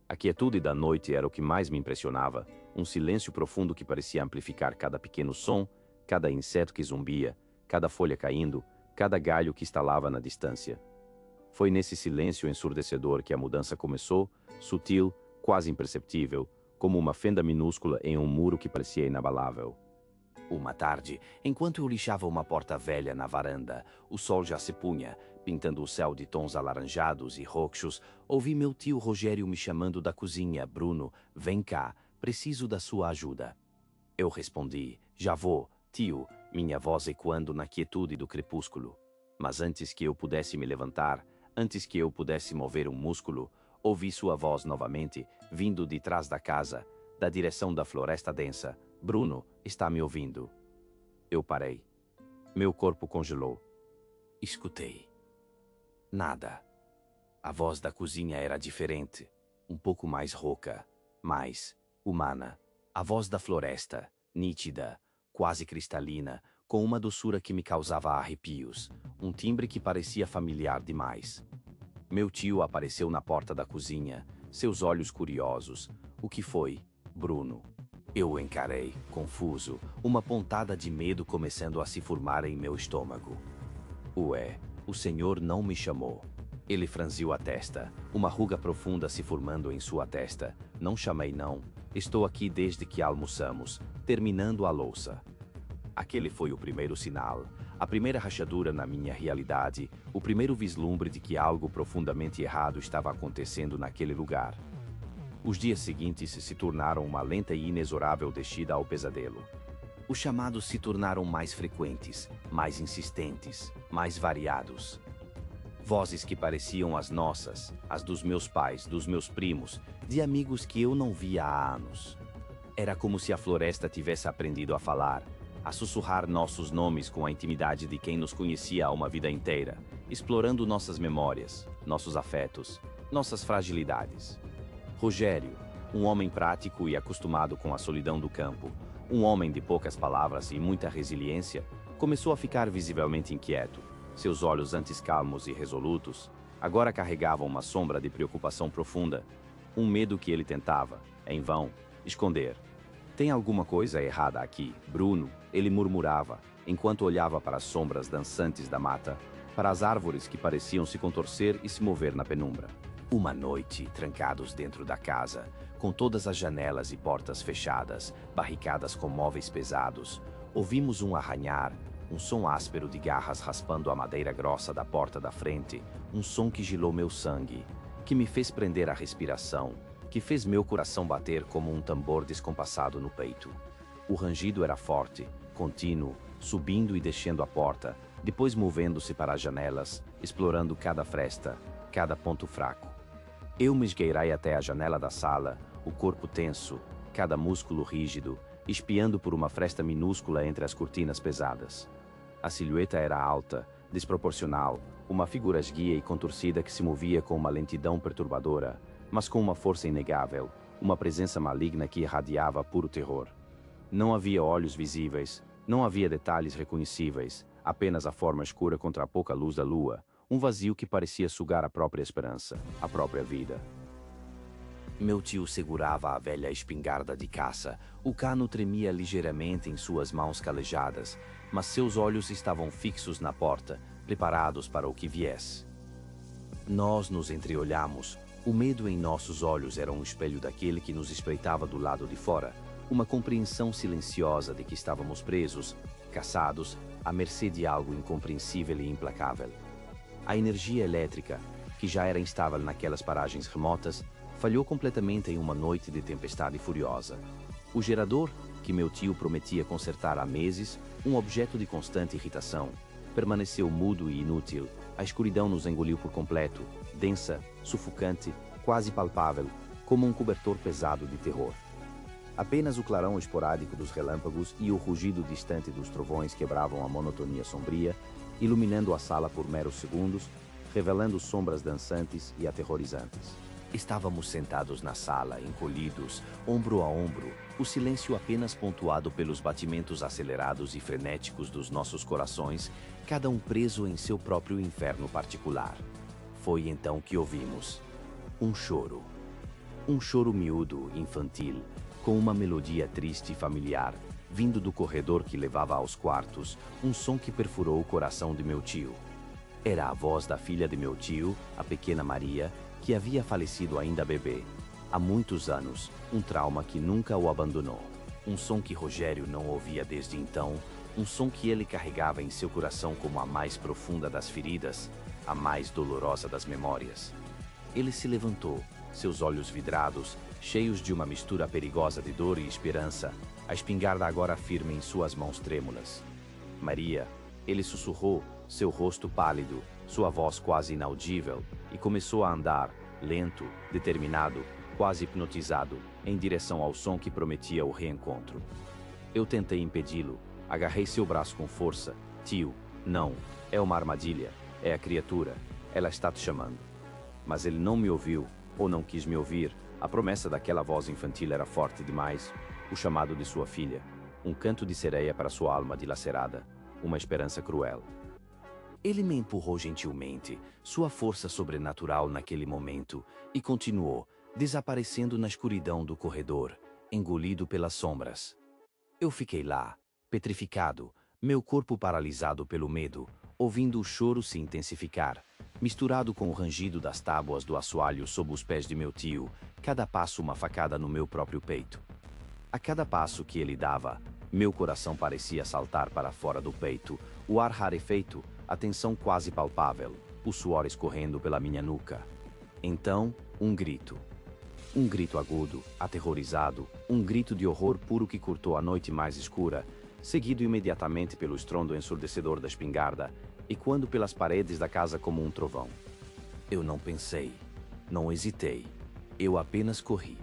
A quietude da noite era o que mais me impressionava, um silêncio profundo que parecia amplificar cada pequeno som, cada inseto que zumbia, cada folha caindo, cada galho que estalava na distância. Foi nesse silêncio ensurdecedor que a mudança começou, sutil, quase imperceptível, como uma fenda minúscula em um muro que parecia inabalável. Uma tarde, enquanto eu lixava uma porta velha na varanda, o sol já se punha, pintando o céu de tons alaranjados e roxos, ouvi meu tio Rogério me chamando da cozinha. Bruno, vem cá, preciso da sua ajuda. Eu respondi, já vou, tio, minha voz ecoando na quietude do crepúsculo. Mas antes que eu pudesse me levantar, antes que eu pudesse mover um músculo, ouvi sua voz novamente, vindo de trás da casa, da direção da floresta densa. Bruno, está me ouvindo? Eu parei. Meu corpo congelou. Escutei. Nada. A voz da cozinha era diferente, um pouco mais rouca, mais humana. A voz da floresta, nítida, quase cristalina, com uma doçura que me causava arrepios, um timbre que parecia familiar demais. Meu tio apareceu na porta da cozinha, seus olhos curiosos. O que foi, Bruno? Eu o encarei, confuso, uma pontada de medo começando a se formar em meu estômago. Ué, o senhor não me chamou. Ele franziu a testa, uma ruga profunda se formando em sua testa. Não chamei não. Estou aqui desde que almoçamos, terminando a louça. Aquele foi o primeiro sinal, a primeira rachadura na minha realidade, o primeiro vislumbre de que algo profundamente errado estava acontecendo naquele lugar. Os dias seguintes se tornaram uma lenta e inexorável descida ao pesadelo. Os chamados se tornaram mais frequentes, mais insistentes, mais variados. Vozes que pareciam as nossas, as dos meus pais, dos meus primos, de amigos que eu não via há anos. Era como se a floresta tivesse aprendido a falar, a sussurrar nossos nomes com a intimidade de quem nos conhecia há uma vida inteira, explorando nossas memórias, nossos afetos, nossas fragilidades. Rogério, um homem prático e acostumado com a solidão do campo, um homem de poucas palavras e muita resiliência, começou a ficar visivelmente inquieto. Seus olhos antes calmos e resolutos, agora carregavam uma sombra de preocupação profunda, um medo que ele tentava, em vão, esconder. Tem alguma coisa errada aqui, Bruno, ele murmurava, enquanto olhava para as sombras dançantes da mata, para as árvores que pareciam se contorcer e se mover na penumbra. Uma noite, trancados dentro da casa, com todas as janelas e portas fechadas, barricadas com móveis pesados, ouvimos um arranhar, um som áspero de garras raspando a madeira grossa da porta da frente, um som que gelou meu sangue, que me fez prender a respiração, que fez meu coração bater como um tambor descompassado no peito. O rangido era forte, contínuo, subindo e descendo a porta, depois movendo-se para as janelas, explorando cada fresta, cada ponto fraco. Eu me esgueirei até a janela da sala, o corpo tenso, cada músculo rígido, espiando por uma fresta minúscula entre as cortinas pesadas. A silhueta era alta, desproporcional, uma figura esguia e contorcida que se movia com uma lentidão perturbadora, mas com uma força inegável, uma presença maligna que irradiava puro terror. Não havia olhos visíveis, não havia detalhes reconhecíveis, apenas a forma escura contra a pouca luz da lua, um vazio que parecia sugar a própria esperança, a própria vida. Meu tio segurava a velha espingarda de caça, o cano tremia ligeiramente em suas mãos calejadas, mas seus olhos estavam fixos na porta, preparados para o que viesse. Nós nos entreolhamos. O medo em nossos olhos era um espelho daquele que nos espreitava do lado de fora, uma compreensão silenciosa de que estávamos presos, caçados, à mercê de algo incompreensível e implacável. A energia elétrica, que já era instável naquelas paragens remotas, falhou completamente em uma noite de tempestade furiosa. O gerador, que meu tio prometia consertar há meses, um objeto de constante irritação, permaneceu mudo e inútil. A escuridão nos engoliu por completo, densa, sufocante, quase palpável, como um cobertor pesado de terror. Apenas o clarão esporádico dos relâmpagos e o rugido distante dos trovões quebravam a monotonia sombria, iluminando a sala por meros segundos, revelando sombras dançantes e aterrorizantes. Estávamos sentados na sala, encolhidos, ombro a ombro, o silêncio apenas pontuado pelos batimentos acelerados e frenéticos dos nossos corações, cada um preso em seu próprio inferno particular. Foi então que ouvimos um choro. Um choro miúdo, infantil, com uma melodia triste e familiar, vindo do corredor que levava aos quartos, um som que perfurou o coração de meu tio. Era a voz da filha de meu tio, a pequena Maria, que havia falecido ainda bebê. Há muitos anos, um trauma que nunca o abandonou. Um som que Rogério não ouvia desde então, um som que ele carregava em seu coração como a mais profunda das feridas, a mais dolorosa das memórias. Ele se levantou, seus olhos vidrados, cheios de uma mistura perigosa de dor e esperança, a espingarda agora firme em suas mãos trêmulas. Maria, ele sussurrou, seu rosto pálido, sua voz quase inaudível, e começou a andar, lento, determinado, quase hipnotizado, em direção ao som que prometia o reencontro. Eu tentei impedi-lo, agarrei seu braço com força. Tio, não, é uma armadilha, é a criatura, ela está te chamando. Mas ele não me ouviu, ou não quis me ouvir. A promessa daquela voz infantil era forte demais, o chamado de sua filha. um canto de sereia para sua alma dilacerada, uma esperança cruel. Ele me empurrou gentilmente, sua força sobrenatural naquele momento, e continuou, desaparecendo na escuridão do corredor, engolido pelas sombras. Eu fiquei lá, petrificado, meu corpo paralisado pelo medo, ouvindo o choro se intensificar, misturado com o rangido das tábuas do assoalho sob os pés de meu tio, cada passo uma facada no meu próprio peito. A cada passo que ele dava, meu coração parecia saltar para fora do peito, o ar rarefeito, a tensão quase palpável, o suor escorrendo pela minha nuca. Então, um grito. Um grito agudo, aterrorizado, um grito de horror puro que cortou a noite mais escura, seguido imediatamente pelo estrondo ensurdecedor da espingarda, ecoando pelas paredes da casa como um trovão. Eu não pensei, não hesitei, eu apenas corri.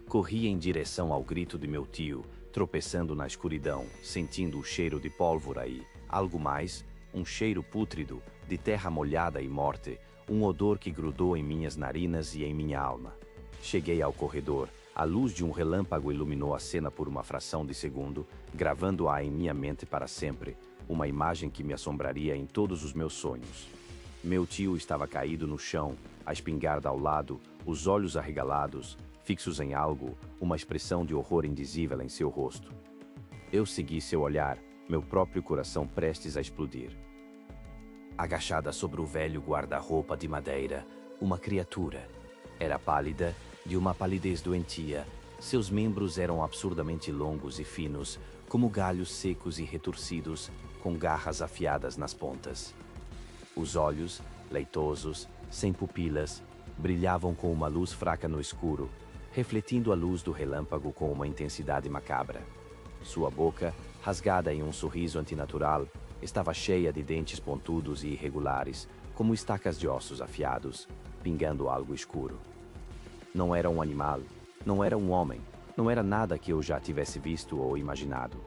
Corri em direção ao grito de meu tio, tropeçando na escuridão, sentindo o cheiro de pólvora e, algo mais, um cheiro pútrido, de terra molhada e morte, um odor que grudou em minhas narinas e em minha alma. Cheguei ao corredor, a luz de um relâmpago iluminou a cena por uma fração de segundo, gravando-a em minha mente para sempre, uma imagem que me assombraria em todos os meus sonhos. Meu tio estava caído no chão, a espingarda ao lado, os olhos arregalados, fixos em algo, uma expressão de horror indizível em seu rosto. Eu segui seu olhar, meu próprio coração prestes a explodir. Agachada sobre o velho guarda-roupa de madeira, uma criatura. Era pálida, de uma palidez doentia. Seus membros eram absurdamente longos e finos, como galhos secos e retorcidos, com garras afiadas nas pontas. Os olhos, leitosos, sem pupilas, brilhavam com uma luz fraca no escuro, refletindo a luz do relâmpago com uma intensidade macabra. Sua boca, rasgada em um sorriso antinatural, estava cheia de dentes pontudos e irregulares, como estacas de ossos afiados, pingando algo escuro. Não era um animal, não era um homem, não era nada que eu já tivesse visto ou imaginado.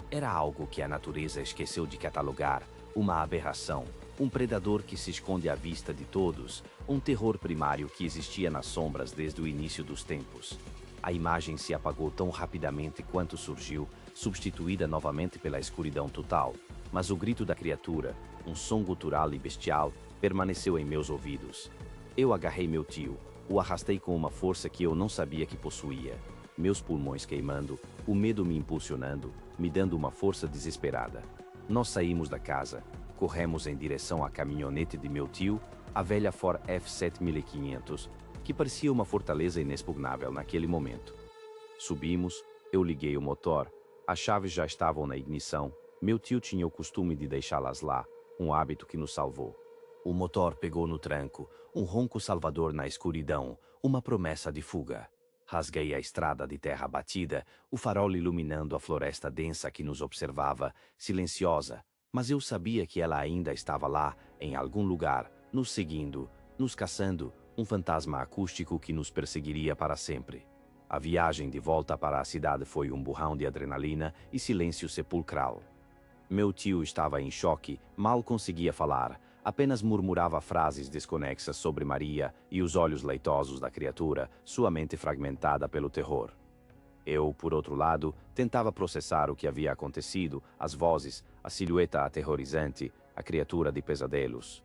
Era algo que a natureza esqueceu de catalogar, uma aberração, um predador que se esconde à vista de todos, um terror primário que existia nas sombras desde o início dos tempos. A imagem se apagou tão rapidamente quanto surgiu, substituída novamente pela escuridão total, mas o grito da criatura, um som gutural e bestial, permaneceu em meus ouvidos. Eu agarrei meu tio, o arrastei com uma força que eu não sabia que possuía, meus pulmões queimando, o medo me impulsionando, me dando uma força desesperada. Nós saímos da casa, corremos em direção à caminhonete de meu tio, a velha Ford F7500, que parecia uma fortaleza inexpugnável naquele momento. Subimos, eu liguei o motor, as chaves já estavam na ignição, meu tio tinha o costume de deixá-las lá, um hábito que nos salvou. O motor pegou no tranco, um ronco salvador na escuridão, uma promessa de fuga. Rasguei a estrada de terra batida, o farol iluminando a floresta densa que nos observava, silenciosa, mas eu sabia que ela ainda estava lá, em algum lugar, nos seguindo, nos caçando, um fantasma acústico que nos perseguiria para sempre. A viagem de volta para a cidade foi um burrão de adrenalina e silêncio sepulcral. Meu tio estava em choque, mal conseguia falar, apenas murmurava frases desconexas sobre Maria e os olhos leitosos da criatura, sua mente fragmentada pelo terror. Eu, por outro lado, tentava processar o que havia acontecido, as vozes, a silhueta aterrorizante, a criatura de pesadelos.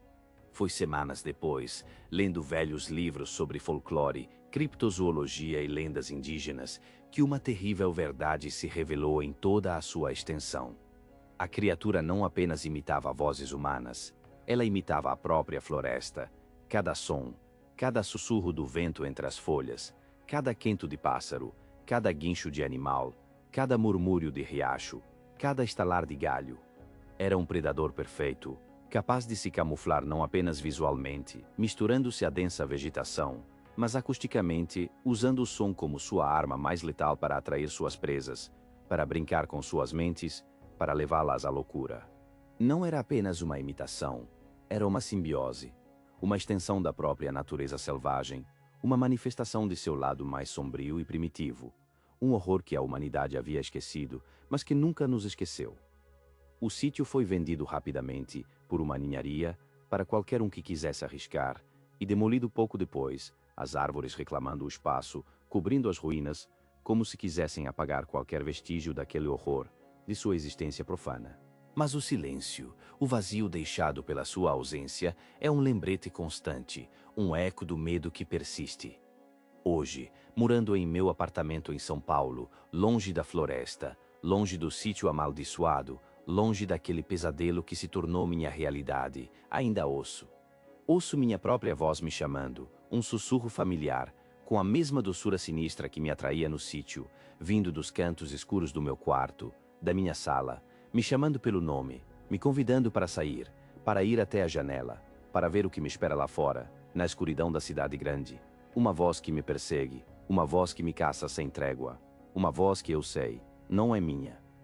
Foi semanas depois, lendo velhos livros sobre folclore, criptozoologia e lendas indígenas, que uma terrível verdade se revelou em toda a sua extensão. A criatura não apenas imitava vozes humanas, ela imitava a própria floresta, cada som, cada sussurro do vento entre as folhas, cada quento de pássaro, cada guincho de animal, cada murmúrio de riacho, cada estalar de galho. Era um predador perfeito, capaz de se camuflar não apenas visualmente, misturando-se à densa vegetação, mas acusticamente, usando o som como sua arma mais letal para atrair suas presas, para brincar com suas mentes, para levá-las à loucura. Não era apenas uma imitação, era uma simbiose, uma extensão da própria natureza selvagem, uma manifestação de seu lado mais sombrio e primitivo, um horror que a humanidade havia esquecido, mas que nunca nos esqueceu. O sítio foi vendido rapidamente, por uma ninharia, para qualquer um que quisesse arriscar, e demolido pouco depois, as árvores reclamando o espaço, cobrindo as ruínas, como se quisessem apagar qualquer vestígio daquele horror, de sua existência profana. Mas o silêncio, o vazio deixado pela sua ausência, é um lembrete constante, um eco do medo que persiste. Hoje, morando em meu apartamento em São Paulo, longe da floresta, longe do sítio amaldiçoado, longe daquele pesadelo que se tornou minha realidade, ainda ouço. Ouço minha própria voz me chamando, um sussurro familiar, com a mesma doçura sinistra que me atraía no sítio, vindo dos cantos escuros do meu quarto, da minha sala, me chamando pelo nome, me convidando para sair, para ir até a janela, para ver o que me espera lá fora, na escuridão da cidade grande. Uma voz que me persegue, uma voz que me caça sem trégua, uma voz que eu sei, não é minha,